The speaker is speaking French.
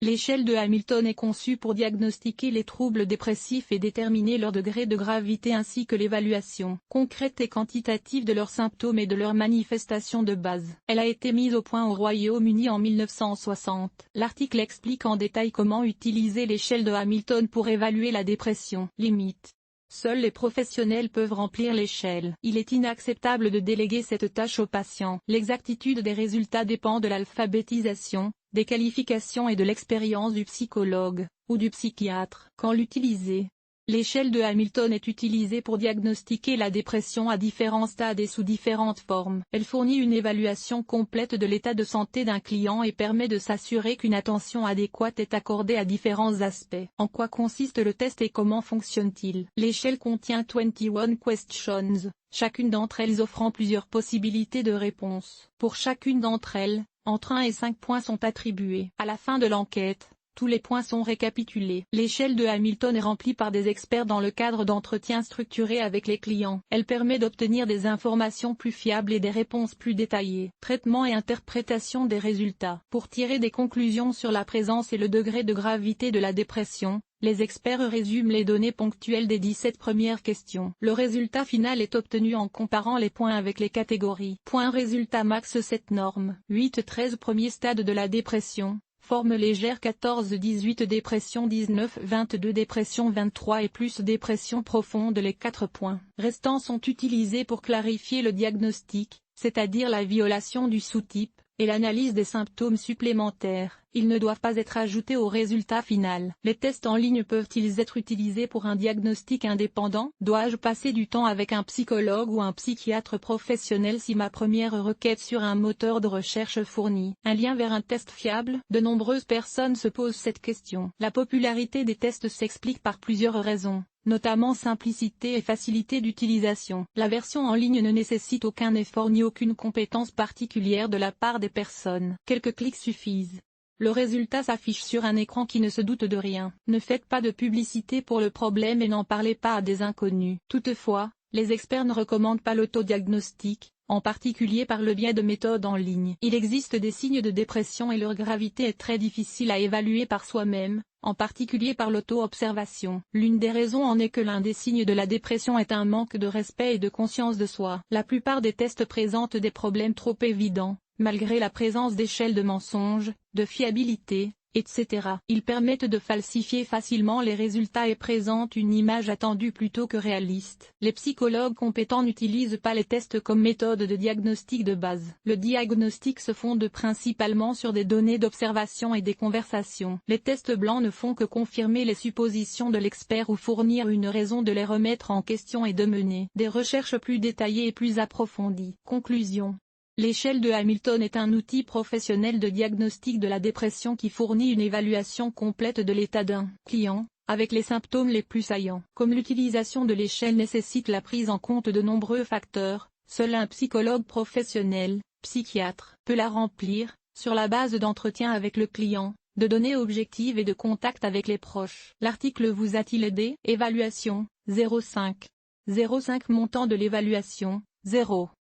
L'échelle de Hamilton est conçue pour diagnostiquer les troubles dépressifs et déterminer leur degré de gravité ainsi que l'évaluation concrète et quantitative de leurs symptômes et de leurs manifestations de base. Elle a été mise au point au Royaume-Uni en 1960. L'article explique en détail comment utiliser l'échelle de Hamilton pour évaluer la dépression. Limite. Seuls les professionnels peuvent remplir l'échelle. Il est inacceptable de déléguer cette tâche aux patients. L'exactitude des résultats dépend de l'alphabétisation, des qualifications et de l'expérience du psychologue, ou du psychiatre. Quand l'utiliser. L'échelle de Hamilton est utilisée pour diagnostiquer la dépression à différents stades et sous différentes formes. Elle fournit une évaluation complète de l'état de santé d'un client et permet de s'assurer qu'une attention adéquate est accordée à différents aspects. En quoi consiste le test et comment fonctionne-t-il? L'échelle contient 21 questions, chacune d'entre elles offrant plusieurs possibilités de réponse. Pour chacune d'entre elles, entre 1 et 5 points sont attribués. À la fin de l'enquête, tous les points sont récapitulés. L'échelle de Hamilton est remplie par des experts dans le cadre d'entretiens structurés avec les clients. Elle permet d'obtenir des informations plus fiables et des réponses plus détaillées. Traitement et interprétation des résultats. Pour tirer des conclusions sur la présence et le degré de gravité de la dépression, les experts résument les données ponctuelles des 17 premières questions. Le résultat final est obtenu en comparant les points avec les catégories. Point résultat max. Cette norme. 8-13 Premier stade de la dépression. Forme légère 14-18 dépression 19-22 dépression 23 et plus dépression profonde. Les 4 points restants sont utilisés pour clarifier le diagnostic, c'est-à-dire la violation du sous-type, et l'analyse des symptômes supplémentaires. Ils ne doivent pas être ajoutés au résultat final. Les tests en ligne peuvent-ils être utilisés pour un diagnostic indépendant? Dois-je passer du temps avec un psychologue ou un psychiatre professionnel si ma première requête sur un moteur de recherche fournit un lien vers un test fiable? De nombreuses personnes se posent cette question. La popularité des tests s'explique par plusieurs raisons, notamment simplicité et facilité d'utilisation. La version en ligne ne nécessite aucun effort ni aucune compétence particulière de la part des personnes. Quelques clics suffisent. Le résultat s'affiche sur un écran qui ne se doute de rien. Ne faites pas de publicité pour le problème et n'en parlez pas à des inconnus. Toutefois, les experts ne recommandent pas l'autodiagnostic, en particulier par le biais de méthodes en ligne. Il existe des signes de dépression et leur gravité est très difficile à évaluer par soi-même, en particulier par l'auto-observation. L'une des raisons en est que l'un des signes de la dépression est un manque de respect et de conscience de soi. La plupart des tests présentent des problèmes trop évidents, malgré la présence d'échelles de mensonges, de fiabilité, etc. Ils permettent de falsifier facilement les résultats et présentent une image attendue plutôt que réaliste. Les psychologues compétents n'utilisent pas les tests comme méthode de diagnostic de base. Le diagnostic se fonde principalement sur des données d'observation et des conversations. Les tests blancs ne font que confirmer les suppositions de l'expert ou fournir une raison de les remettre en question et de mener des recherches plus détaillées et plus approfondies. Conclusion. L'échelle de Hamilton est un outil professionnel de diagnostic de la dépression qui fournit une évaluation complète de l'état d'un client, avec les symptômes les plus saillants. Comme l'utilisation de l'échelle nécessite la prise en compte de nombreux facteurs, seul un psychologue professionnel, psychiatre, peut la remplir, sur la base d'entretiens avec le client, de données objectives et de contacts avec les proches. L'article vous a-t-il aidé? Évaluation, 0,5. 0,5 Montant de l'évaluation, 0.